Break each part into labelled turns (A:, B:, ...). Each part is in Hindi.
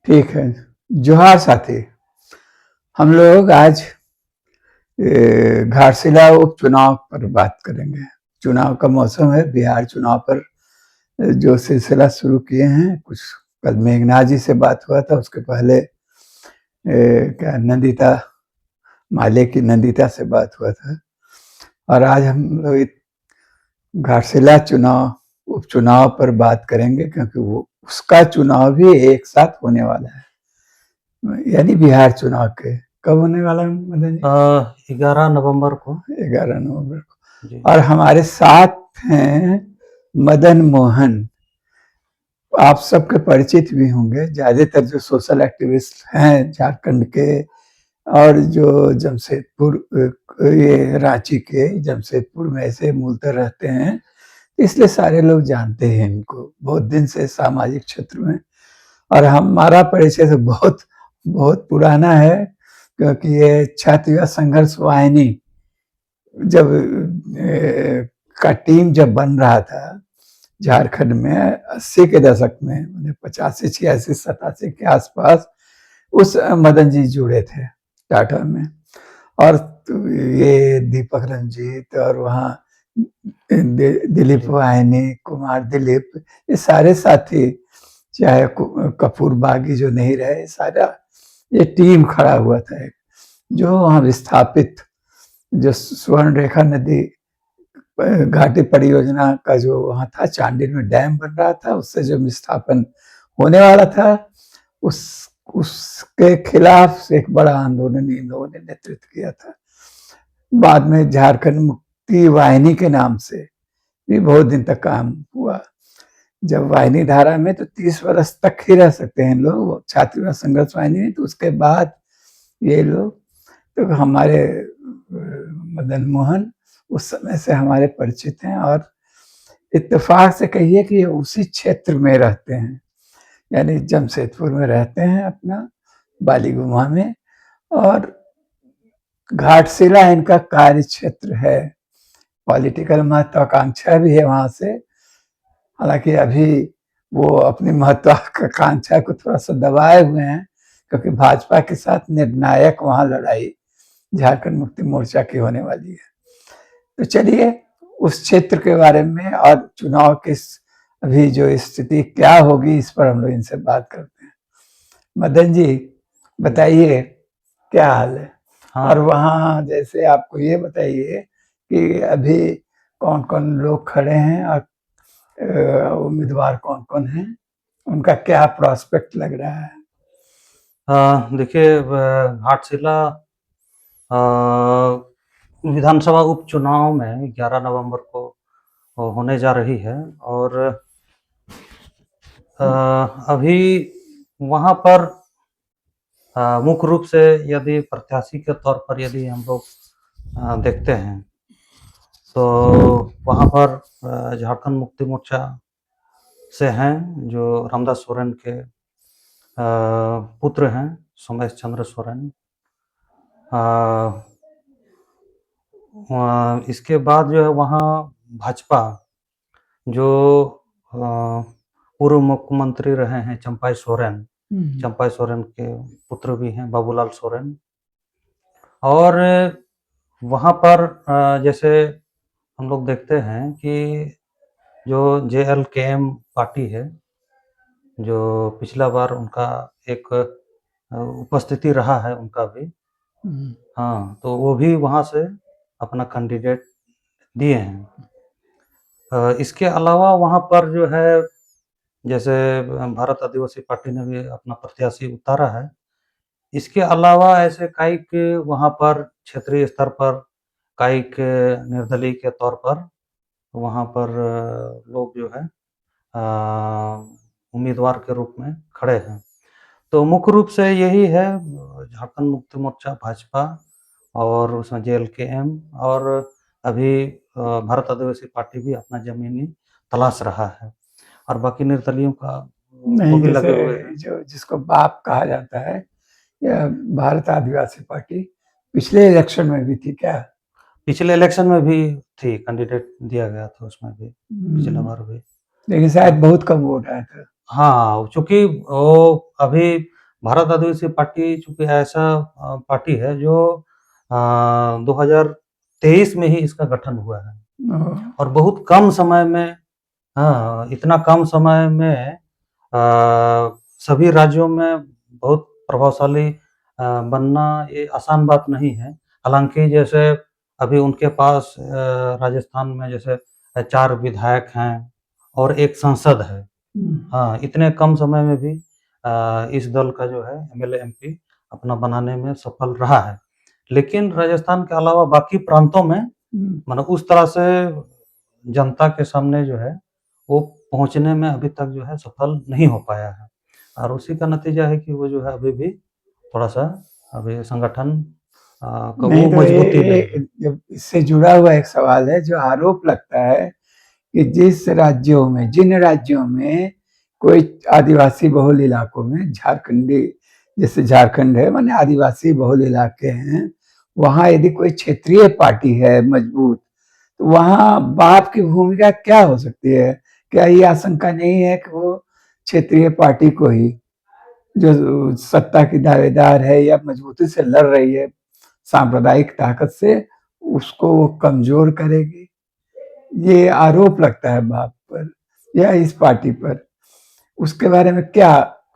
A: ठीक है। जोहार साथी। हम लोग आज घाटशिला उपचुनाव पर बात करेंगे। चुनाव का मौसम है, बिहार चुनाव पर जो सिलसिला शुरू किए हैं। कुछ कल मेघनाथ जी से बात हुआ था, उसके पहले क्या नंदिता माले की नंदिता से बात हुआ था, और आज हम लोग घाटशिला चुनाव उपचुनाव पर बात करेंगे, क्योंकि वो उसका चुनाव भी एक साथ होने वाला है, यानी बिहार चुनाव के कब होने वाला है मदन जी?
B: 11 नवंबर को।
A: 11 नवंबर को।
B: जी।
A: और हमारे साथ हैं मदन मोहन। आप सबके परिचित भी होंगे, ज्यादातर जो सोशल एक्टिविस्ट हैं झारखंड के, और जो जमशेदपुर ये रांची के जमशेदपुर में ऐसे मूलतः रहते हैं, इसलिए सारे लोग जानते हैं इनको बहुत दिन से सामाजिक क्षेत्र में। और हमारा परिचय तो बहुत बहुत पुराना है, क्योंकि ये छात्र संघर्ष वाहिनी जब का टीम जब बन रहा था झारखंड में 80 के दशक में, 85 86 87 के आसपास, उस मदन जी जुड़े थे टाटा में। और ये दीपक रंजीत और वहाँ दिलीप वाहिनी, कुमार दिलीप, ये सारे साथी, चाहे कपूर बागी जो नहीं रहे, सारा ये टीम खड़ा हुआ था, जो वहाँ विस्थापित जो स्वर्ण रेखा नदी घाटी परियोजना का जो वहाँ था, चांडिल में डैम बन रहा था, उससे जो विस्थापन होने वाला था, उसके खिलाफ एक बड़ा आंदोलन इन लोगों ने नेतृत्व किया था। बाद में झारखंड मुक्ति वाहिनी के नाम से भी बहुत दिन तक काम हुआ। जब वाहिनी धारा में तो 30 वर्ष तक ही रह सकते हैं लोग छात्र संघर्ष वाहिनी में, तो उसके बाद ये लोग, तो हमारे मदन मोहन उस समय से हमारे परिचित हैं, और इत्तेफाक से कहिए कि उसी क्षेत्र में रहते हैं, यानी जमशेदपुर में रहते हैं अपना बालीगुमा में, और घाटशिला इनका कार्य क्षेत्र है। पॉलिटिकल महत्वाकांक्षा भी है वहां से, हालांकि अभी वो अपनी महत्वाकांक्षा को थोड़ा सा दबाए हुए हैं, क्योंकि भाजपा के साथ निर्णायक वहां लड़ाई झारखंड मुक्ति मोर्चा की होने वाली है। तो चलिए उस क्षेत्र के बारे में और चुनाव की अभी जो स्थिति क्या होगी, इस पर हम लोग इनसे बात करते हैं। मदन जी बताइए क्या हाल है? हाँ। और वहाँ जैसे आपको ये बताइए कि अभी कौन कौन लोग खड़े हैं, और उम्मीदवार कौन कौन हैं, उनका क्या प्रोस्पेक्ट लग रहा है?
B: देखिए, घाटशिला विधानसभा उपचुनाव में 11 नवंबर को होने जा रही है, और अभी वहाँ पर मुख्य रूप से यदि प्रत्याशी के तौर पर यदि हम लोग देखते हैं, तो वहाँ पर झारखंड मुक्ति मोर्चा से हैं जो रामदास सोरेन के पुत्र हैं, सोमेश चंद्र सोरेन। इसके बाद जो है वहाँ भाजपा, जो पूर्व मुख्यमंत्री रहे हैं चंपाई सोरेन, चंपाई सोरेन के पुत्र भी हैं बाबूलाल सोरेन। और वहाँ पर जैसे हम लोग देखते हैं कि जो JLKM पार्टी है, जो पिछला बार उनका एक उपस्थिति रहा है उनका भी, हाँ, तो वो भी वहाँ से अपना कैंडिडेट दिए हैं। इसके अलावा वहाँ पर जो है, जैसे भारत आदिवासी पार्टी ने भी अपना प्रत्याशी उतारा है। इसके अलावा ऐसे काइक वहाँ पर क्षेत्रीय स्तर पर काइक निर्दलीय के तौर पर वहाँ पर लोग जो है उम्मीदवार के रूप में खड़े हैं। तो मुख्य रूप से यही है, झारखंड मुक्ति मोर्चा, भाजपा, और उसमें JLKM, और अभी भारत आदिवासी पार्टी भी अपना जमीनी तलाश रहा है, और बाकी निर्दलियों का वो भी लगे हुए हैं।
A: जो जिसको बाप कहा जाता है, या भारत आदिवासी पार्टी पिछले इलेक्शन में भी थी क्या?
B: पिछले इलेक्शन में भी थी, कैंडिडेट दिया गया था उसमें भी, पिछला बार भी,
A: लेकिन शायद बहुत कम वोट आया था।
B: हाँ, चूंकि वो अभी भारत आदिवासी पार्टी चूँकि ऐसा पार्टी है जो 2023 में ही इसका गठन हुआ है और बहुत कम समय में इतना कम समय में सभी राज्यों में बहुत प्रभावशाली बनना ये आसान बात नहीं है। हालाँकि जैसे अभी उनके पास राजस्थान में जैसे 4 विधायक हैं और 1 सांसद है। हाँ, इतने कम समय में भी इस दल का जो है एमएलए, एमपी अपना बनाने में सफल रहा है। लेकिन राजस्थान के अलावा बाकी प्रांतों में मतलब उस तरह से जनता के सामने जो है वो पहुँचने में अभी तक जो है सफल नहीं हो पाया है और उसी का नतीजा है कि वो जो है अभी भी थोड़ा-सा अभी संगठन का
A: नहीं
B: वो
A: तो
B: मजबूती नहीं है।
A: जब इससे जुड़ा हुआ एक सवाल है जो आरोप लगता है कि जिन राज्यों में कोई आदिवासी बहुल इलाकों में झारखंडी जैसे झारखंड है माने आदिवासी बहुल इलाके हैं, वहाँ यदि कोई क्षेत्रीय पार्टी है मजबूत तो वहाँ बाप की भूमिका क्या हो सकती है? क्या ये आशंका नहीं है कि वो क्षेत्रीय पार्टी को ही जो सत्ता की दावेदार है या मजबूती से लड़ रही है सांप्रदायिक ताकत से उसको वो कमजोर करेगी? ये आरोप लगता है बाप पर या इस पार्टी पर। उसके बारे में क्या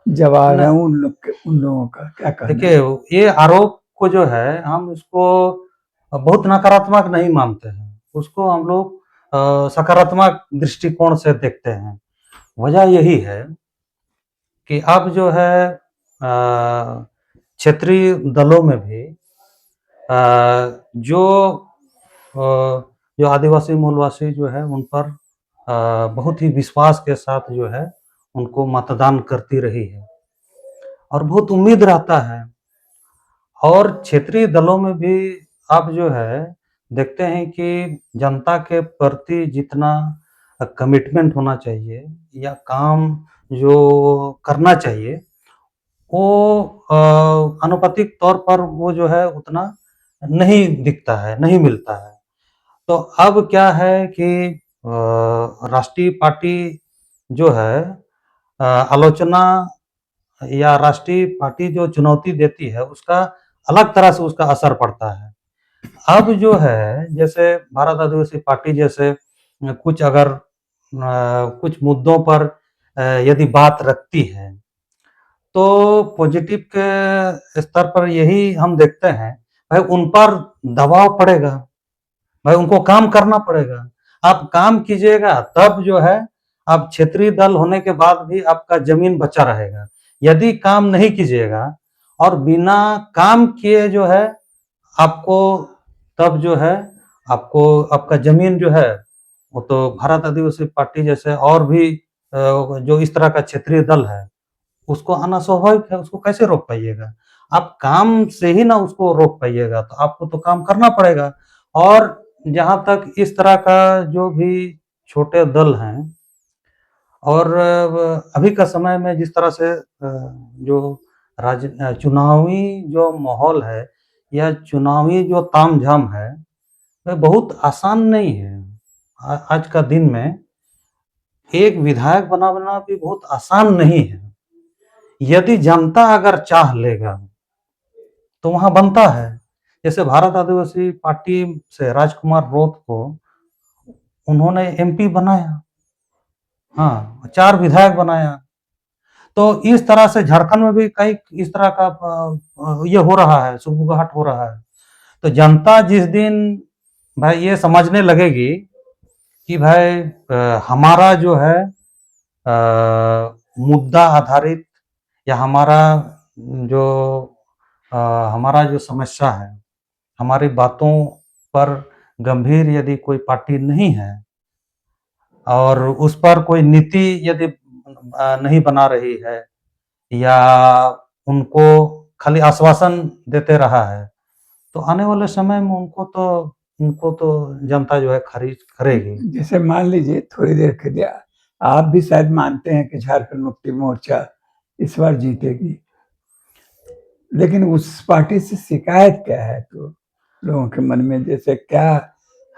A: जवाब है उन लोगों का क्या कहना
B: देखिए,
A: है?
B: ये आरोप को जो है हम इसको बहुत नकारात्मक नहीं मानते हैं। उसको हम लोग सकारात्मक दृष्टिकोण से देखते हैं। वजह यही है कि अब जो है क्षेत्रीय दलों में भी जो जो आदिवासी मूलवासी जो है उन पर बहुत ही विश्वास के साथ जो है उनको मतदान करती रही है और बहुत उम्मीद रहता है और क्षेत्रीय दलों में भी अब जो है देखते हैं कि जनता के प्रति जितना कमिटमेंट होना चाहिए या काम जो करना चाहिए वो आनुपातिक तौर पर वो जो है उतना नहीं दिखता है, नहीं मिलता है। तो अब क्या है कि राष्ट्रीय पार्टी जो है आलोचना या राष्ट्रीय पार्टी जो चुनौती देती है उसका अलग तरह से उसका असर पड़ता है। अब जो है जैसे भारत आदिवासी पार्टी जैसे कुछ अगर कुछ मुद्दों पर यदि बात रखती है तो पॉजिटिव के स्तर पर यही हम देखते हैं भाई उन पर दबाव पड़ेगा, भाई उनको काम करना पड़ेगा। आप काम कीजिएगा तब जो है आप क्षेत्रीय दल होने के बाद भी आपका ज़मीन बचा रहेगा। यदि काम नहीं कीजिएगा और बिना काम किए जो है आपको तब जो है आपको आपका ज़मीन जो है वो तो भारत आदिवासी पार्टी जैसे और भी जो इस तरह का क्षेत्रीय दल है उसको आना स्वाभाविक है, उसको कैसे रोक पाइएगा? आप काम से ही ना उसको रोक पाइएगा, तो आपको तो काम करना पड़ेगा और जहाँ तक इस तरह का जो भी छोटे दल हैं और अभी का समय में जिस तरह से जो चुनावी जो माहौल है या चुनावी जो तामझाम है, वह बहुत आसान नहीं है। आज का दिन में एक विधायक बनाना भी बहुत आसान नहीं है। यदि जनता अगर चाह लेगा तो वहाँ बनता है। जैसे भारत आदिवासी पार्टी से राजकुमार रौत को उन्होंने एमपी बनाया, हाँ, 4 विधायक बनाया। तो इस तरह से झारखंड में भी कई इस तरह का ये हो रहा है, सुगबुगाहट हो रहा है। तो जनता जिस दिन भाई ये समझने लगेगी कि भाई हमारा जो है मुद्दा आधारित या जो अ, हमारा जो समस्या है, हमारी बातों पर गंभीर यदि कोई पार्टी नहीं है और उस पर कोई नीति यदि नहीं बना रही है या उनको खाली आश्वासन देते रहा है, तो आने वाले समय में उनको तो जनता जो है खारिज करेगी।
A: जैसे मान लीजिए थोड़ी देर के लिए आप भी शायद मानते हैं कि झारखंड मुक्ति मोर्चा इस बार जीतेगी, लेकिन उस पार्टी से शिकायत क्या है तो लोगों के मन में जैसे क्या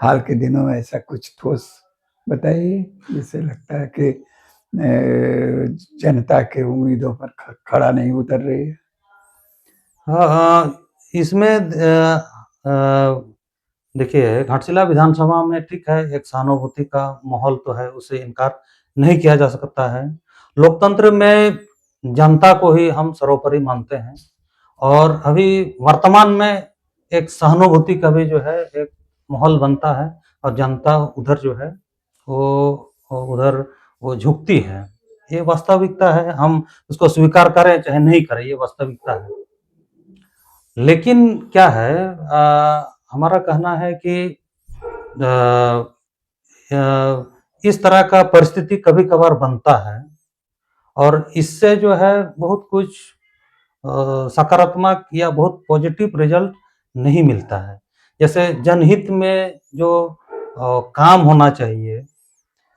A: हाल के दिनों में ऐसा कुछ ठोस बताइए जिससे लगता है कि जनता के उम्मीदों पर खड़ा नहीं उतर रही है?
B: हाँ, इसमें देखिए घाटशिला विधानसभा में ठीक है, एक सहानुभूति का माहौल तो है, उसे इनकार नहीं किया जा सकता है। लोकतंत्र में जनता को ही हम सर्वोपरि मानते हैं और अभी वर्तमान में एक सहानुभूति का भी जो है एक माहौल बनता है और जनता उधर जो है उधर वो झुकती है। ये वास्तविकता है, हम उसको स्वीकार करें चाहे नहीं करें, ये वास्तविकता है। लेकिन क्या है, हमारा कहना है कि इस तरह का परिस्थिति कभी-कभार बनता है और इससे जो है बहुत कुछ सकारात्मक या बहुत पॉजिटिव रिजल्ट नहीं मिलता है। जैसे जनहित में जो काम होना चाहिए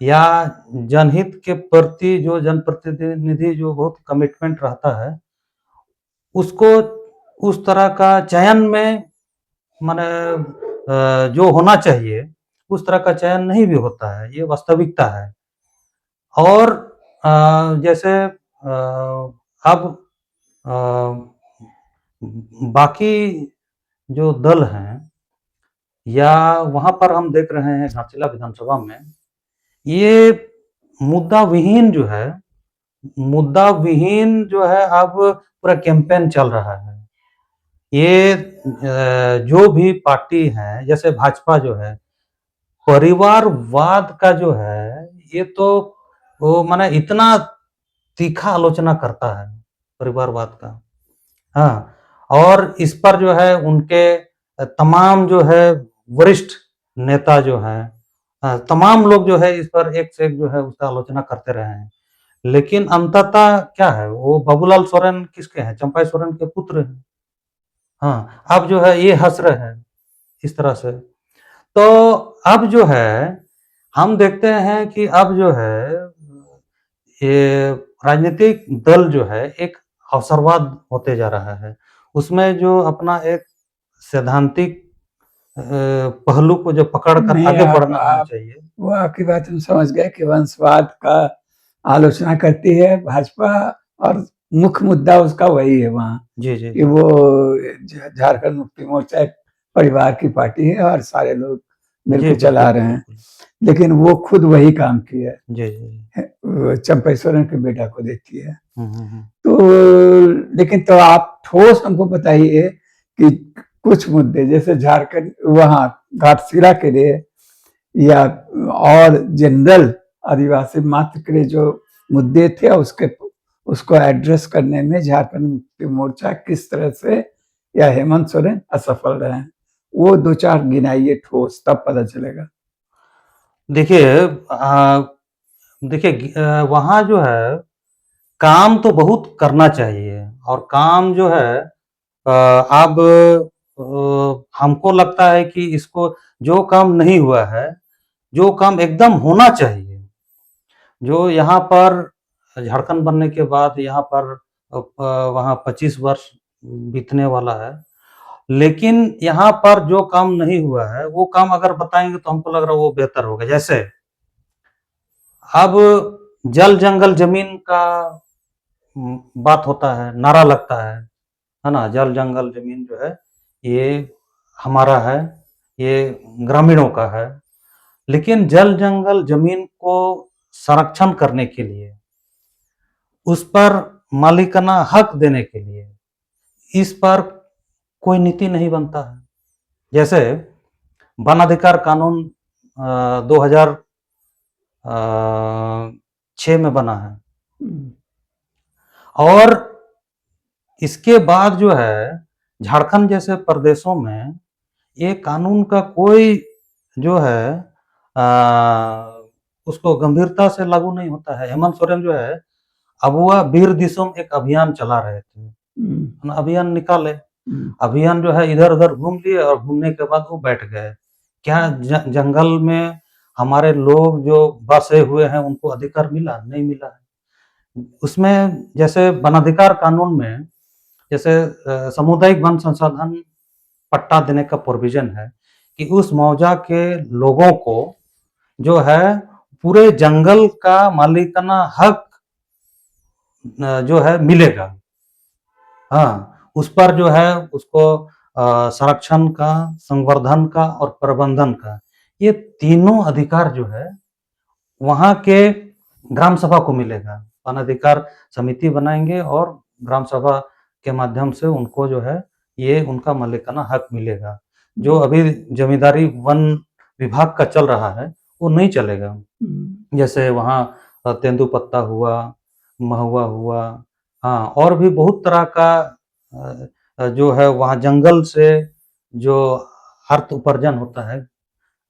B: या जनहित के प्रति जो जनप्रतिनिधि जो बहुत कमिटमेंट रहता है, उसको उस तरह का चयन में माने जो होना चाहिए, उस तरह का चयन नहीं भी होता है, ये वास्तविकता है। और जैसे अब अ, बाकी जो दल हैं या वहाँ पर हम देख रहे हैं घाटशिला विधानसभा में, ये मुद्दा विहीन जो है अब पूरा कैंपेन चल रहा है। ये जो भी पार्टी है, जैसे भाजपा जो है, परिवारवाद का जो है, ये तो वो माने इतना तीखा आलोचना करता है परिवारवाद का। हाँ, और इस पर जो है उनके तमाम जो है वरिष्ठ नेता जो हैं, तमाम लोग जो है इस पर एक से एक जो है उसका आलोचना करते रहे हैं। लेकिन अंततः क्या है, वो बाबूलाल सोरेन किसके हैं? चंपाई सोरेन के पुत्र हैं। हाँ, अब जो है ये हँस रहे हैं इस तरह से। तो अब जो है हम देखते हैं कि अब जो है ये राजनीतिक दल जो है एक अवसरवाद होते जा रहा है। उसमें जो अपना एक सैद्धांतिक पहलू को जो पकड़ कर
A: नहीं,
B: आगे
A: आप
B: बढ़ना आना
A: आप
B: चाहिए।
A: वो आपकी बात हम समझ गए कि वंशवाद का आलोचना करती है भाजपा और मुख्य मुद्दा उसका वही है वहाँ
B: जी, जी,
A: कि
B: जी।
A: वो झारखंड मुक्ति मोर्चा एक परिवार की पार्टी है और सारे लोग
B: जी,
A: मिलकर
B: बिल्कुल,
A: चला रहे हैं।
B: बिल्कुल।
A: लेकिन वो खुद वही काम किया
B: जी, जी, जी।
A: है, चंपई सोरेन के बेटा को देती है।
B: हुँ, हुँ, हुँ।
A: तो लेकिन तो आप ठोस हमको बताइए कि कुछ मुद्दे जैसे झारखंड वहाँ घाटशिला के लिए या और जनरल आदिवासी मात्र के लिए जो मुद्दे थे उसको एड्रेस करने में झारखंड मुक्ति मोर्चा किस तरह से या हेमंत सोरेन असफल रहे हैं, वो 2-4 गिनाइए ठोस, तब पता चलेगा।
B: देखिए वहाँ जो है काम तो बहुत करना चाहिए और काम जो है अब हमको लगता है कि इसको जो काम नहीं हुआ है, जो काम एकदम होना चाहिए, जो यहाँ पर झारखंड बनने के बाद यहाँ पर वहाँ 25 वर्ष बीतने वाला है। लेकिन यहाँ पर जो काम नहीं हुआ है, वो काम अगर बताएँगे तो हमको लग रहा है वो बेहतर होगा। जैसे अब जल, जंगल, ज़मीन का बात होता है, नारा लगता है ना? जल, जंगल, ज़मीन जो है ये हमारा है, ये ग्रामीणों का है। लेकिन जल, जंगल, ज़मीन को संरक्षण करने के लिए, उस पर मालिकाना हक देने के लिए, इस पर कोई नीति नहीं बनता है। जैसे वन अधिकार कानून 2006 में बना है और इसके बाद जो है झारखंड जैसे प्रदेशों में ये कानून का कोई जो है उसको गंभीरता से लागू नहीं होता है। हेमंत सोरेन जो है अबुआ बीर दिसोम एक अभियान चला रहे थे, अभियान निकाले। अभियान जो है इधर-उधर घूम लिए और घूमने के बाद वो बैठ गए। क्या जंगल में हमारे लोग जो बसे हुए हैं उनको अधिकार मिला? नहीं मिला है। उसमें जैसे वनाधिकार कानून में जैसे सामुदायिक वन संसाधन पट्टा देने का प्रोविज़न है कि उस मौजा के लोगों को जो है पूरे जंगल का मालिकाना हक जो है मिलेगा। हाँ, उस पर जो है उसको संरक्षण का, संवर्धन का और प्रबंधन का, ये तीनों अधिकार जो है वहाँ के ग्राम सभा को मिलेगा। वन अधिकार समिति बनाएंगे और ग्राम सभा के माध्यम से उनको जो है ये उनका मालिकाना हक मिलेगा। जो अभी जमींदारी वन विभाग का चल रहा है वो नहीं चलेगा। जैसे वहाँ तेंदुपत्ता हुआ, महुआ हुआ, हाँ, और भी बहुत तरह का जो है वहाँ जंगल से जो अर्थ उपार्जन होता है,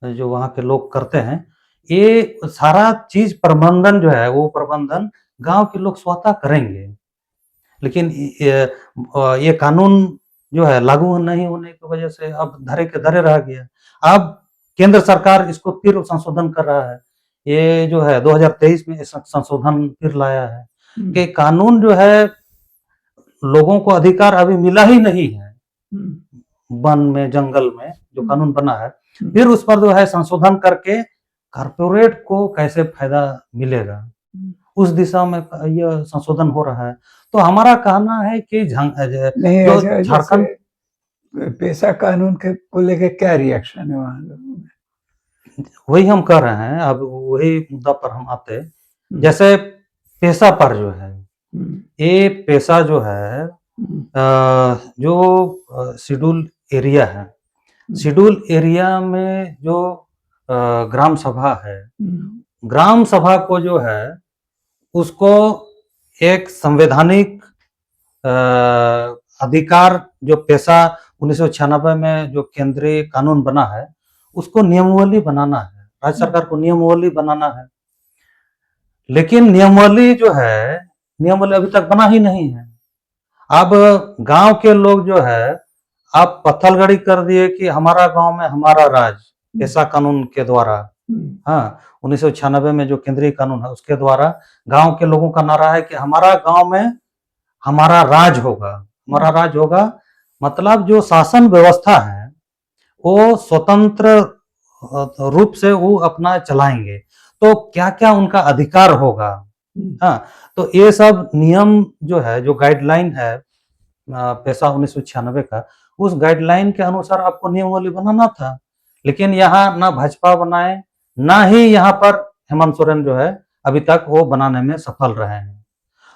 B: जो वहाँ के लोग करते हैं, ये सारा चीज प्रबंधन जो है वो प्रबंधन गांव के लोग स्वतः करेंगे। लेकिन ये कानून जो है लागू नहीं होने की वजह से अब धरे के धरे रह गया। अब केंद्र सरकार इसको फिर संशोधन कर रहा है। ये जो है 2023 में संशोधन फिर लाया है कि कानून जो है लोगों को अधिकार अभी मिला ही नहीं है वन में, जंगल में जो कानून बना है, फिर उस पर जो है संशोधन करके कारपोरेट को कैसे फायदा मिलेगा उस दिशा में यह संशोधन हो रहा है। तो हमारा कहना है कि
A: नहीं,
B: जो झारखंड
A: पेशा कानून के को लेकर क्या रिएक्शन है वहाँ लोगों में?
B: वही हम कह रहे हैं, अब वही मुद्दा पर हम आते हैं। जैसे पेशा पर जो है, ये पेशा जो है जो शेड्यूल एरिया है, शेड्यूल एरिया में जो ग्राम सभा है, ग्राम सभा को जो है उसको एक संवैधानिक अधिकार, जो पेशा 1996 में जो केंद्रीय कानून बना है उसको नियमावली बनाना है, राज्य सरकार को नियमावली बनाना है। लेकिन नियमावली जो है, नियमावली अभी तक बना ही नहीं है। अब गांव के लोग जो है आप पत्थलगड़ी कर दिए कि हमारा गांव में हमारा राज, पेशा कानून के द्वारा, हाँ, 1996 में जो केंद्रीय कानून है उसके द्वारा गांव के लोगों का नारा है कि हमारा गांव में हमारा राज होगा। हमारा राज होगा मतलब जो शासन व्यवस्था है वो स्वतंत्र रूप से वो अपना चलाएंगे, तो क्या क्या उनका अधिकार होगा। हाँ, तो ये सब नियम जो है, जो गाइडलाइन है पेशा 1996 का, उस गाइडलाइन के अनुसार आपको नियमावली बनाना था। लेकिन यहाँ ना भाजपा बनाए, ना ही यहाँ पर हेमंत सोरेन जो है अभी तक वो बनाने में सफल रहे हैं।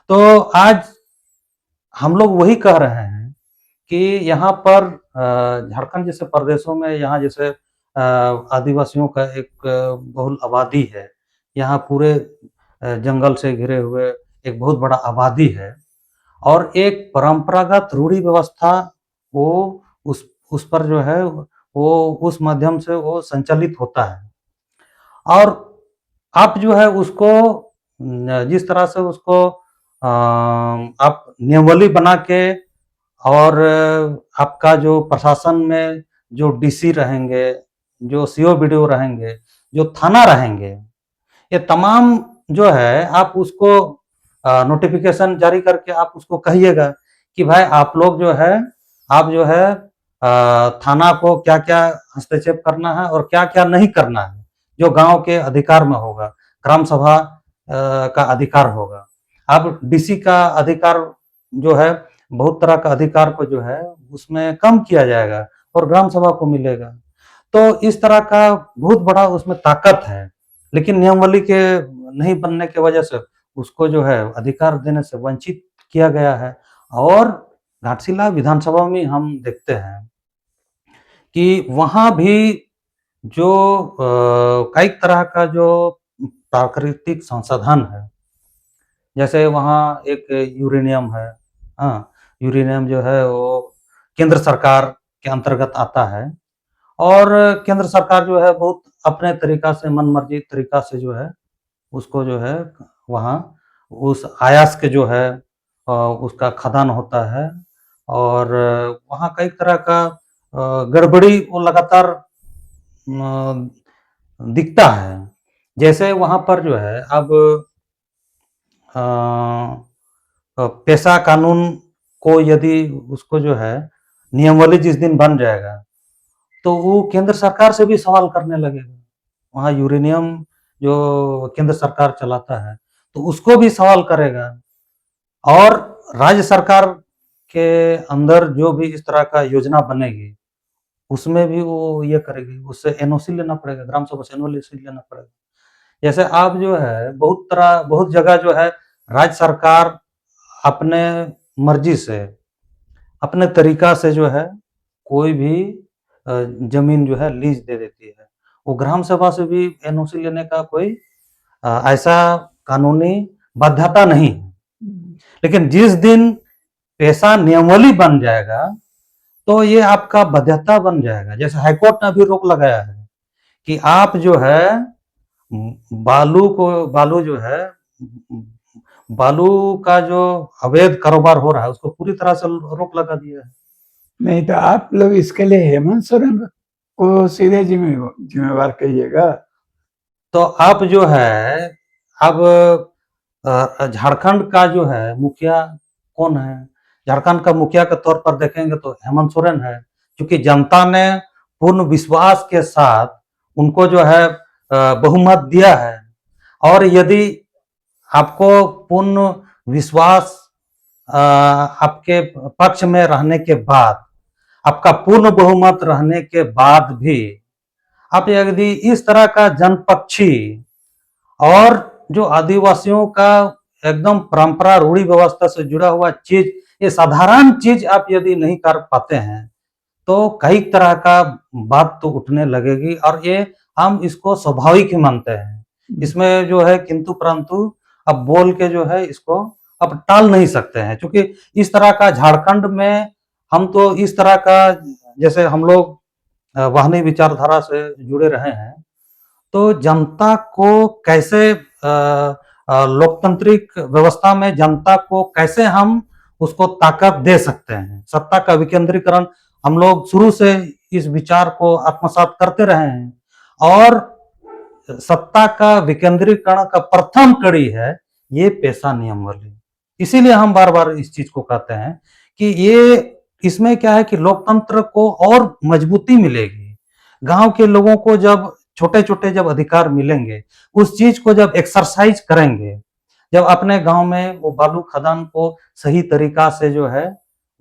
B: तो आज हम लोग वही कह रहे हैं कि यहाँ पर झारखंड जैसे प्रदेशों में, यहाँ जैसे आदिवासियों का एक बहुल आबादी है, यहाँ पूरे जंगल से घिरे हुए एक बहुत बड़ा आबादी है, और एक परंपरागत रूढ़ी व्यवस्था वो उस पर जो है वो उस माध्यम से वो संचालित होता है। और आप जो है उसको जिस तरह से उसको आप नियमावली बना के, और आपका जो प्रशासन में जो डीसी रहेंगे, जो सीओ बीडीओ रहेंगे, जो थाना रहेंगे, ये तमाम जो है आप उसको नोटिफिकेशन जारी करके आप उसको कहिएगा कि भाई आप लोग जो है, आप जो है थाना को क्या क्या हस्तक्षेप करना है और क्या क्या नहीं करना है, जो गांव के अधिकार में होगा, ग्राम सभा का अधिकार होगा। अब डीसी का अधिकार जो है, बहुत तरह का अधिकार को जो है उसमें कम किया जाएगा और ग्राम सभा को मिलेगा। तो इस तरह का बहुत बड़ा उसमें ताकत है। लेकिन नियमावली के नहीं बनने की वजह से उसको जो है अधिकार देने से वंचित किया गया है। और घाटशिला विधानसभा में हम देखते हैं कि वहां भी जो कई तरह का जो प्राकृतिक संसाधन है, जैसे वहाँ एक यूरेनियम है, हाँ, यूरेनियम जो है वो केंद्र सरकार के अंतर्गत आता है, और केंद्र सरकार जो है बहुत अपने तरीका से, मनमर्जी तरीका से जो है उसको जो है वहाँ उस आयास के जो है उसका खदान होता है, और वहाँ कई तरह का गड़बड़ी वो लगातार दिखता है। जैसे वहाँ पर जो है अब पेशा कानून को यदि उसको जो है नियमावली जिस दिन बन जाएगा तो वो केंद्र सरकार से भी सवाल करने लगेगा। वहाँ यूरेनियम जो केंद्र सरकार चलाता है तो उसको भी सवाल करेगा, और राज्य सरकार के अंदर जो भी इस तरह का योजना बनेगी, उसमें भी वो ये करेगी, उससे एनओसी लेना पड़ेगा, ग्राम सभा से एनओसी लेना पड़ेगा। जैसे आप जो है बहुत जगह जो है राज्य सरकार अपने मर्जी से, अपने तरीका से जो है कोई भी जमीन जो है लीज दे देती है। वो ग्राम सभा से भी एनओसी लेने का कोई ऐसा कानूनी बाध्यता नहीं है। लेकिन जिस दिन पैसा नियमावली बन जाएगा तो ये आपका बाध्यता बन जाएगा। जैसे हाईकोर्ट ने अभी रोक लगाया है कि आप जो है बालू जो है बालू का जो अवैध कारोबार हो रहा है उसको पूरी तरह से रोक लगा दिया है।
A: नहीं तो आप लोग इसके लिए हेमंत सोरेन को सीधे जिम्मेवार कहिएगा।
B: तो आप जो है अब झारखंड का जो है मुखिया कौन है? झारखंड का मुखिया के तौर पर देखेंगे तो हेमंत सोरेन है, क्योंकि जनता ने पूर्ण विश्वास के साथ उनको जो है बहुमत दिया है। और यदि आपको पूर्ण विश्वास आपके पक्ष में रहने के बाद, आपका पूर्ण बहुमत रहने के बाद भी आप यदि इस तरह का जनपक्षी और जो आदिवासियों का एकदम परंपरा रूढ़ी व्यवस्था से जुड़ा हुआ चीज, ये साधारण चीज आप यदि नहीं कर पाते हैं तो कई तरह का बात तो उठने लगेगी। और ये हम इसको स्वाभाविक ही मानते हैं, इसमें जो है किंतु परंतु अब बोल के जो है इसको अब टाल नहीं सकते हैं। क्योंकि इस तरह का झारखंड में हम तो इस तरह का, जैसे हम लोग वाहनी विचारधारा से जुड़े रहे हैं, तो जनता को कैसे लोकतांत्रिक व्यवस्था में जनता को कैसे हम उसको ताकत दे सकते हैं। सत्ता का विकेंद्रीकरण हम लोग शुरू से इस विचार को आत्मसात करते रहे हैं, और सत्ता का विकेंद्रीकरण का प्रथम कड़ी है ये पेशा नियमावली। इसीलिए हम बार बार इस चीज को कहते हैं कि ये इसमें क्या है कि लोकतंत्र को और मजबूती मिलेगी। गांव के लोगों को जब छोटे छोटे जब अधिकार मिलेंगे, उस चीज को जब एक्सरसाइज करेंगे, जब अपने गांव में वो बालू खदान को सही तरीका से जो है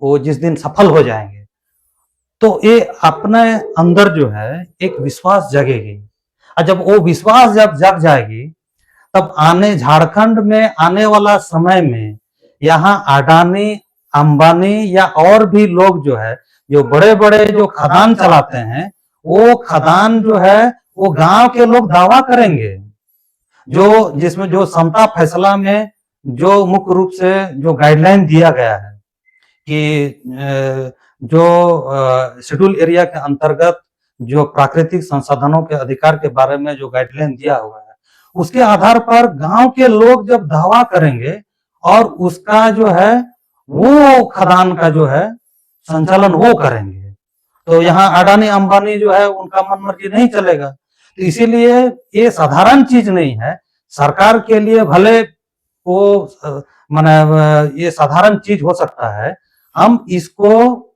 B: वो जिस दिन सफल हो जाएंगे, तो ये अपने अंदर जो है एक विश्वास जगेगी। और जब वो विश्वास जब जग जाएगी, तब झारखंड में आने वाला समय में यहाँ अडानी, अंबानी या और भी लोग जो है, जो बड़े बड़े जो खदान चलाते हैं, वो खदान जो है वो गांव के लोग दावा करेंगे। जो जिसमें जो समता फैसला में जो मुख्य रूप से जो गाइडलाइन दिया गया है कि जो शेड्यूल एरिया के अंतर्गत जो प्राकृतिक संसाधनों के अधिकार के बारे में जो गाइडलाइन दिया हुआ है, उसके आधार पर गांव के लोग जब दावा करेंगे और उसका जो है वो खदान का जो है संचालन वो करेंगे, तो यहाँ अडानी अंबानी जो है उनका मन मर्जी नहीं चलेगा। तो इसीलिए ये साधारण चीज नहीं है। सरकार के लिए भले वो माने ये साधारण चीज हो सकता है, हम इसको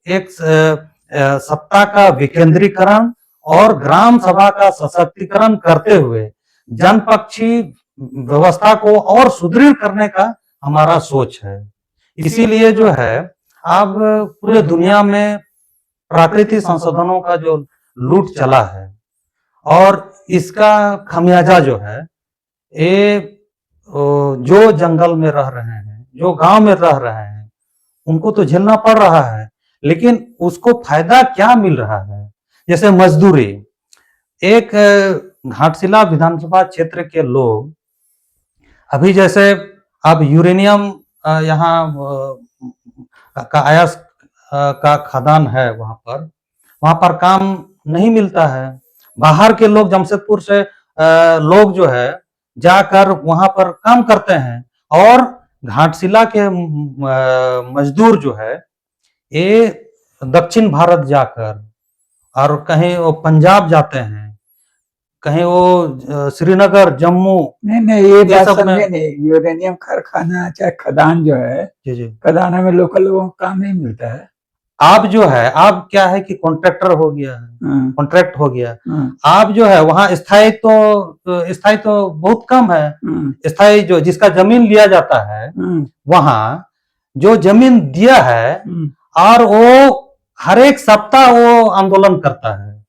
B: एक सत्ता का विकेंद्रीकरण और ग्राम सभा का सशक्तिकरण करते हुए जनपक्षी व्यवस्था को और सुदृढ़ करने का हमारा सोच है। इसीलिए जो है अब पूरे दुनिया में प्राकृतिक संसाधनों का जो लूट चला है और इसका खमियाजा जो है, ये जो जंगल में रह रहे हैं, जो गांव में रह रहे हैं, उनको तो झेलना पड़ रहा है। लेकिन उसको फायदा क्या मिल रहा है? जैसे मजदूरी, एक घाटशिला विधानसभा क्षेत्र के लोग अभी जैसे अब यूरेनियम यहाँ का आयास का खदान है, वहां पर काम नहीं मिलता है। बाहर के लोग जमशेदपुर से लोग जो है जाकर वहां पर काम करते हैं, और घाटशिला के मजदूर जो है ये दक्षिण भारत जाकर और कहीं वो पंजाब जाते हैं, कहीं वो श्रीनगर, जम्मू।
A: नहीं ये बात समझे नहीं, यूरेनियम कारखाना चाहे खदान जो है,
B: जी
A: खदाना में लोकल लोगों को काम नहीं मिलता है।
B: आप जो है, आप क्या है कि कॉन्ट्रैक्टर हो गया है, कॉन्ट्रैक्ट हो गया। आप जो है वहां स्थायी तो बहुत कम है। स्थायी जो जिसका जमीन लिया जाता है वहां जो जमीन दिया है और वो हर एक सप्ताह वो आंदोलन करता है।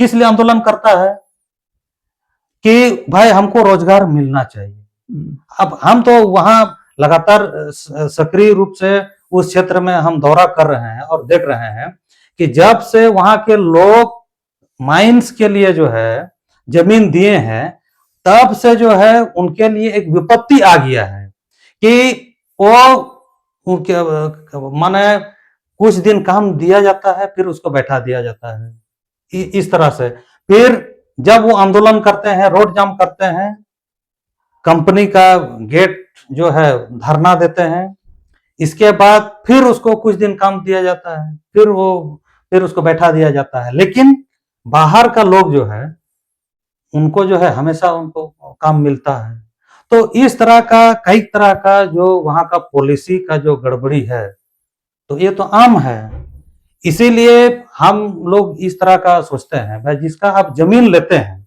B: किस लिए आंदोलन करता है? कि भाई हमको रोजगार मिलना चाहिए। अब हम तो वहां लगातार सक्रिय रूप से उस क्षेत्र में हम दौरा कर रहे हैं और देख रहे हैं कि जब से वहां के लोग माइंस के लिए जो है जमीन दिए हैं, तब से जो है उनके लिए एक विपत्ति आ गया है कि वो माने कुछ दिन काम दिया जाता है, फिर उसको बैठा दिया जाता है इस तरह से। फिर जब वो आंदोलन करते हैं, रोड जाम करते हैं, कंपनी का गेट जो है धरना देते हैं, इसके बाद फिर उसको कुछ दिन काम दिया जाता है, फिर उसको बैठा दिया जाता है। लेकिन बाहर का लोग जो है उनको जो है हमेशा उनको काम मिलता है। तो इस तरह का कई तरह का जो वहां का पॉलिसी का जो गड़बड़ी है, तो ये तो आम है। इसीलिए हम लोग इस तरह का सोचते हैं, भाई जिसका आप जमीन लेते हैं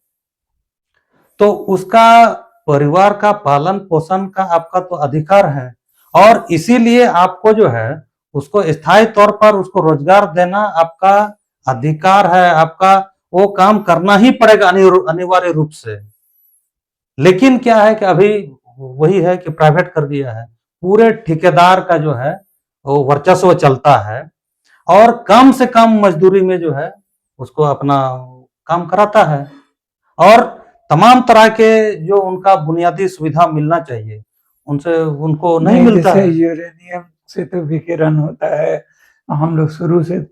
B: तो उसका परिवार का पालन पोषण का आपका तो अधिकार है, और इसीलिए आपको जो है उसको स्थायी तौर पर उसको रोजगार देना आपका अधिकार है, आपका वो काम करना ही पड़ेगा अनिवार्य रूप से। लेकिन क्या है कि अभी वही है कि प्राइवेट कर दिया है, पूरे ठेकेदार का जो है वो वर्चस्व चलता है और कम से कम मजदूरी में जो है उसको अपना काम कराता है, और तमाम तरह के जो उनका बुनियादी सुविधा मिलना चाहिए उनसे उनको नहीं मिलता है।
A: यूरेनियम से तो विकिरण होता है, हम लोग शुरू से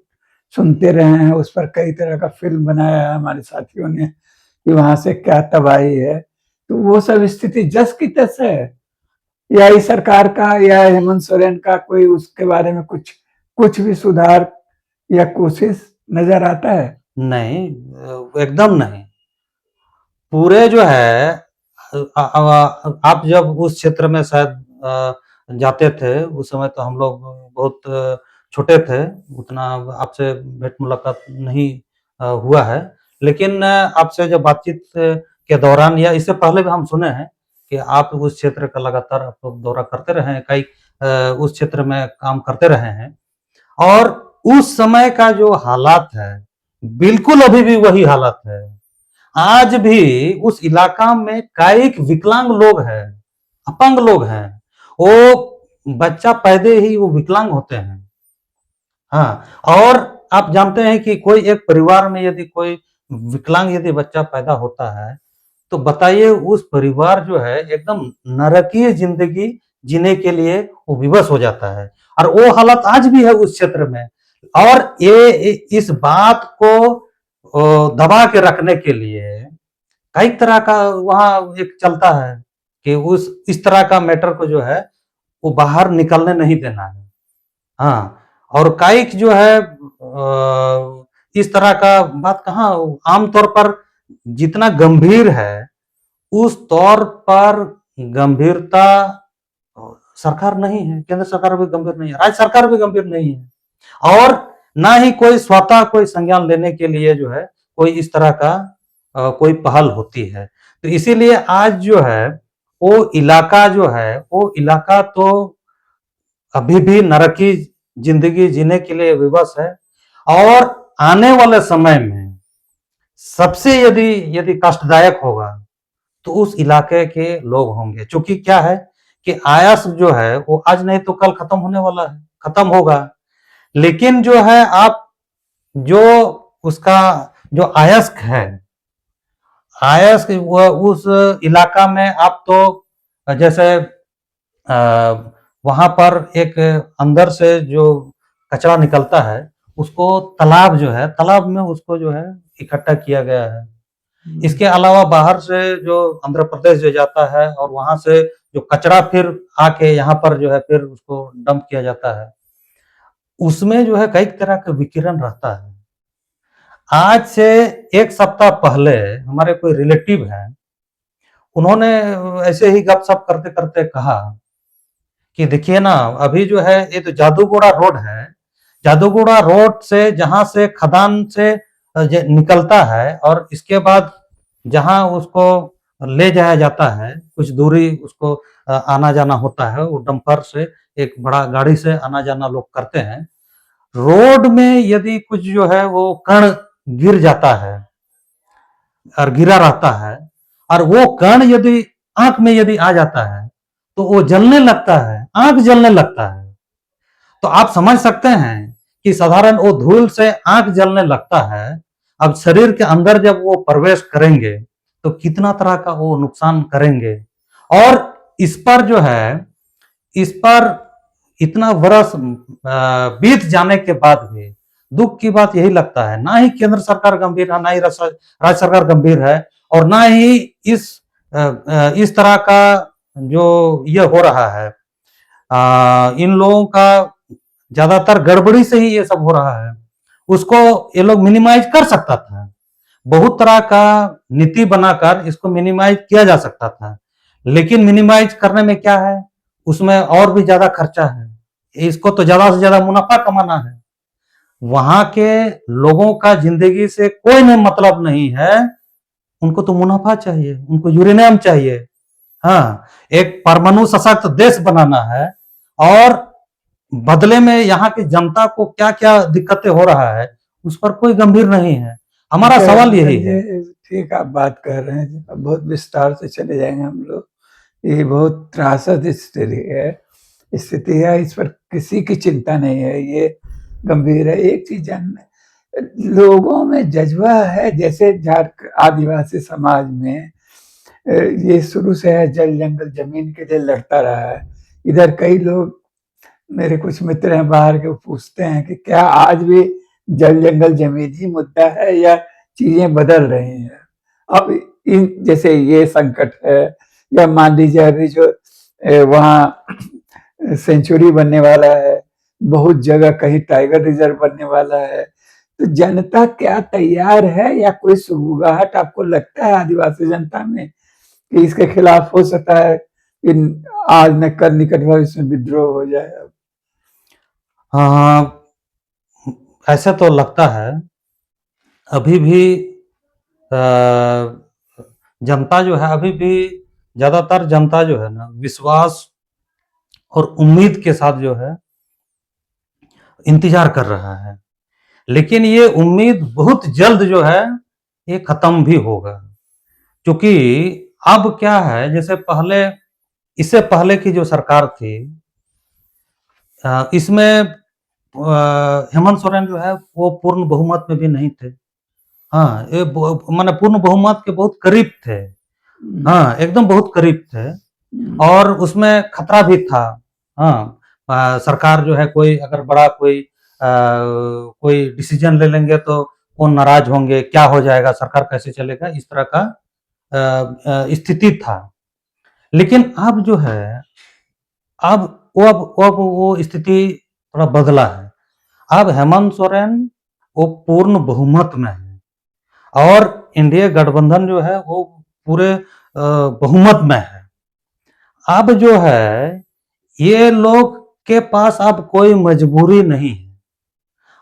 A: सुनते रहे हैं, उस पर कई तरह का फिल्म बनाया है हमारे साथियों ने कि वहां से क्या तबाही है। तो वो सब स्थिति जस की तस है, या इस सरकार का या हेमंत सोरेन का कोई उसके बारे में कुछ भी सुधार या कोशिश नजर आता है?
B: नहीं, एकदम नहीं। पूरे जो है आप जब उस क्षेत्र में शायद जाते थे, उस समय तो हम लोग बहुत छोटे थे, उतना आपसे भेंट मुलाकात नहीं हुआ है। लेकिन आपसे जब बातचीत के दौरान या इससे पहले भी हम सुने हैं कि आप उस क्षेत्र का लगातार आप लोग दौरा करते रहे हैं, कई उस क्षेत्र में काम करते रहे हैं, और उस समय का जो हालात है बिल्कुल अभी भी वही हालात है। आज भी उस इलाका में कायिक विकलांग लोग हैं, अपंग लोग हैं, वो बच्चा पैदे ही वो विकलांग होते हैं। हाँ, और आप जानते हैं कि कोई एक परिवार में यदि कोई विकलांग यदि बच्चा पैदा होता है, तो बताइए उस परिवार जो है एकदम नरकीय जिंदगी जीने के लिए वो विवश हो जाता है, और वो हालत आज भी है उस क्षेत्र में। और ये इस बात को दबा के रखने के लिए कई तरह का वहां एक चलता है कि उस इस तरह का मैटर को जो है वो बाहर निकलने नहीं देना है। हाँ, और काइक जो है इस तरह का बात कहाँ आमतौर पर जितना गंभीर है उस तौर पर गंभीरता सरकार नहीं है, केंद्र सरकार भी गंभीर नहीं है, राज्य सरकार भी गंभीर नहीं है, और ना ही कोई स्वतः कोई संज्ञान लेने के लिए जो है कोई इस तरह का कोई पहल होती है। तो इसीलिए आज जो है वो इलाका तो अभी भी नरकी जिंदगी जीने के लिए विवश है, और आने वाले समय में सबसे यदि कष्टदायक होगा तो उस इलाके के लोग होंगे। क्योंकि क्या है कि आयस जो है वो आज नहीं तो कल खत्म होने वाला है, खत्म होगा। लेकिन जो है आप जो उसका जो आयस्क है, आयस्क उस इलाका में आप तो जैसे वहां पर एक अंदर से जो कचरा निकलता है उसको तालाब जो है, तालाब में उसको जो है इकट्ठा किया गया है। इसके अलावा बाहर से जो आंध्र प्रदेश जो जाता है और वहां से जो कचरा फिर आके यहाँ पर जो है फिर उसको डंप किया जाता है, उसमें जो है कई तरह का विकिरण रहता है। आज से एक सप्ताह पहले हमारे कोई रिलेटिव हैं, उन्होंने ऐसे ही गपशप करते करते कहा कि देखिए ना, अभी जो है ये तो जादूगोड़ा रोड है, जादूगोड़ा रोड से जहां से खदान से निकलता है और इसके बाद जहां उसको ले जाया जाता है, कुछ दूरी उसको आना जाना होता है वो डंपर से, एक बड़ा गाड़ी से आना जाना लोग करते हैं, रोड में यदि कुछ जो है वो कण गिर जाता है और गिरा रहता है, और वो कण यदि आंख में यदि आ जाता है तो वो जलने लगता है, आंख जलने लगता है। तो आप समझ सकते हैं कि साधारण वो धूल से आंख जलने लगता है, अब शरीर के अंदर जब वो प्रवेश करेंगे तो कितना तरह का वो नुकसान करेंगे। और इस पर जो है, इस पर इतना वर्ष बीत जाने के बाद भी दुख की बात यही लगता है, ना ही केंद्र सरकार गंभीर है, ना ही राज्य सरकार गंभीर है, और ना ही इस तरह का जो ये हो रहा है, इन लोगों का ज्यादातर गड़बड़ी से ही ये सब हो रहा है, उसको ये लोग मिनिमाइज कर सकता था। बहुत तरह का नीति बनाकर इसको मिनिमाइज किया जा सकता था, लेकिन मिनिमाइज करने में क्या है, उसमें और भी ज्यादा खर्चा है, इसको तो ज्यादा से ज्यादा मुनाफा कमाना है। वहां के लोगों का जिंदगी से कोई नहीं मतलब नहीं है, उनको तो मुनाफा चाहिए, उनको यूरेनियम चाहिए। हाँ, एक परमाणु सशक्त देश बनाना है, और बदले में यहाँ की जनता को क्या क्या दिक्कतें हो रहा है उस पर कोई गंभीर नहीं है। हमारा सवाल यही है।
A: ठीक आप बात कर रहे हैं, अब बहुत विस्तार से चले जाएंगे हम लोग। ये बहुत त्रासद स्थिति है, इस पर किसी की चिंता नहीं है, ये गंभीर है। एक चीज जानना, लोगों में जज्बा है, जैसे आदिवासी समाज में ये शुरू से है, जल जंगल जमीन के लिए लड़ता रहा है। इधर कई लोग, मेरे कुछ मित्र हैं बाहर के, पूछते हैं कि क्या आज भी जल जंगल जमीन ही मुद्दा है या चीजें बदल रही हैं। अब इन जैसे ये संकट है, या मान लीजिए अभी जो वहाँ सेंचुरी बनने वाला है, बहुत जगह कहीं टाइगर रिजर्व बनने वाला है, तो जनता क्या तैयार है, या कोई सुगबुगाहट आपको लगता है आदिवासी जनता में कि इसके खिलाफ हो सकता है कि आज न कल निकट भविष्य में विद्रोह हो जाए?
B: हाँ, ऐसा तो लगता है अभी भी जनता जो है, अभी भी ज्यादातर जनता जो है ना, विश्वास और उम्मीद के साथ जो है इंतजार कर रहा है। लेकिन ये उम्मीद बहुत जल्द जो है ये खत्म भी होगा, क्योंकि अब क्या है, जैसे पहले, इससे पहले की जो सरकार थी, इसमें हेमंत सोरेन जो है वो पूर्ण बहुमत में भी नहीं थे। हाँ, ये माने पूर्ण बहुमत के बहुत करीब थे। हाँ, एकदम बहुत करीब थे, और उसमें खतरा भी था। हाँ, सरकार जो है, कोई अगर बड़ा कोई डिसीजन ले लेंगे तो कौन नाराज होंगे, क्या हो जाएगा, सरकार कैसे चलेगा, इस तरह का स्थिति था। लेकिन अब जो है, अब वो स्थिति थोड़ा बदला है। अब हेमंत सोरेन वो पूर्ण बहुमत में है, और इंडिया गठबंधन जो है वो पूरे बहुमत में है। अब जो है, ये लोग के पास अब कोई मजबूरी नहीं है।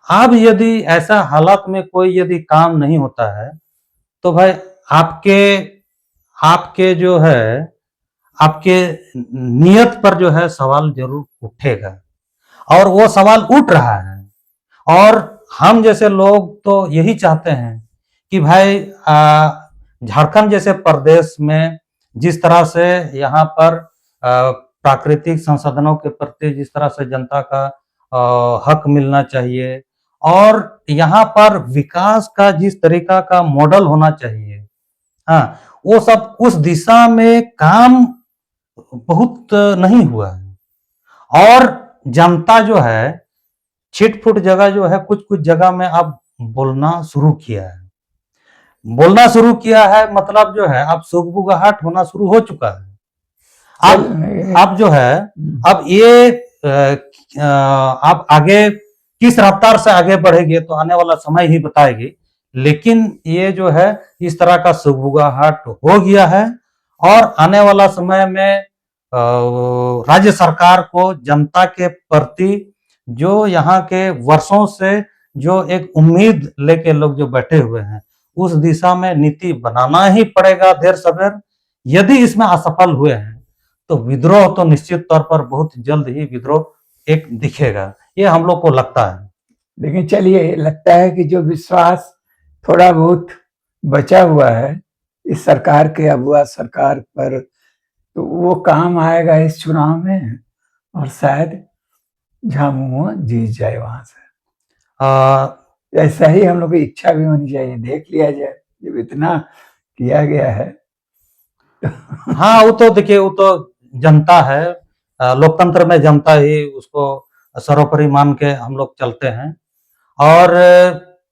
B: अब यदि ऐसा हालात में कोई यदि काम नहीं होता है, तो भाई आपके आपके जो है, आपके नियत पर जो है सवाल जरूर उठेगा, और वो सवाल उठ रहा है। और हम जैसे लोग तो यही चाहते हैं कि भाई झारखंड जैसे प्रदेश में जिस तरह से यहाँ पर प्राकृतिक संसाधनों के प्रति जिस तरह से जनता का हक मिलना चाहिए, और यहाँ पर विकास का जिस तरीका का मॉडल होना चाहिए, हाँ, वो सब उस दिशा में काम बहुत नहीं हुआ है। और जनता जो है छिटपुट जगह जो है, कुछ कुछ जगह में अब बोलना शुरू किया है, मतलब जो है अब सुगबुगाहट होना शुरू हो चुका है। अब जो है, अब ये अब आगे किस रफ्तार से आगे बढ़ेगी तो आने वाला समय ही बताएगी। लेकिन ये जो है इस तरह का सुगबुगाहट हो गया है, और आने वाला समय में राज्य सरकार को जनता के प्रति जो यहाँ के वर्षों से जो एक उम्मीद लेके लोग जो बैठे हुए हैं, उस दिशा में नीति बनाना ही पड़ेगा देर सवेर। यदि इसमें असफल हुए हैं तो विद्रोह तो निश्चित तौर पर बहुत जल्द ही विद्रोह एक दिखेगा, ये हम लोग को लगता है।
A: लेकिन चलिए, लगता है कि जो विश्वास थोड़ा बहुत बचा हुआ है इस सरकार के, अगुआ सरकार पर, तो वो काम आएगा इस चुनाव में, और शायद झामुमो जीत जाए वहां से। ऐसा ही हम लोग की इच्छा भी होनी चाहिए, देख लिया जाए जब इतना किया गया है।
B: हाँ, वो तो देखिए, वो तो जनता है, लोकतंत्र में जनता ही उसको सर्वोपरि मान के हम लोग चलते हैं। और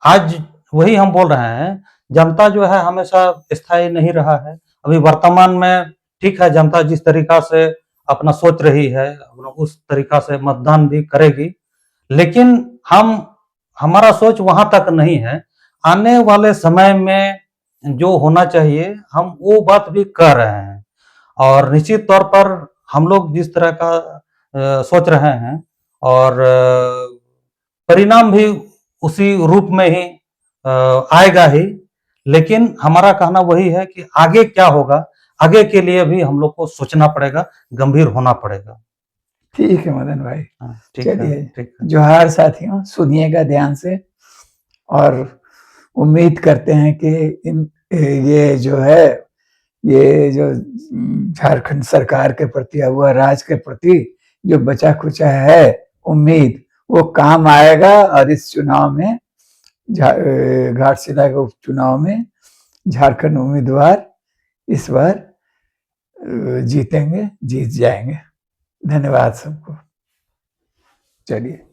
B: आज वही हम बोल रहे हैं, जनता जो है हमेशा स्थायी नहीं रहा है। अभी वर्तमान में ठीक है, जनता जिस तरीका से अपना सोच रही है उस तरीका से मतदान भी करेगी, लेकिन हमारा सोच वहां तक नहीं है। आने वाले समय में जो होना चाहिए हम वो बात भी कर रहे हैं, और निश्चित तौर पर हम लोग जिस तरह का सोच रहे हैं, और परिणाम भी उसी रूप में ही आएगा ही। लेकिन हमारा कहना वही है कि आगे क्या होगा, आगे के लिए भी हम लोग को सोचना पड़ेगा, गंभीर होना पड़ेगा।
A: ठीक है मदन भाई,
B: ठीक है,
A: चलिए
B: ठीक है।
A: जोहार साथियों, सुनिएगा ध्यान से, और उम्मीद करते हैं कि ये जो है, ये जो झारखंड सरकार के प्रति, अगुआ राज के प्रति जो बचा खुचा है उम्मीद, वो काम आएगा, और इस चुनाव में, घाटशिला के उपचुनाव में झारखंड उम्मीदवार इस बार जीतेंगे, जीत जाएंगे। धन्यवाद सबको। चलिए।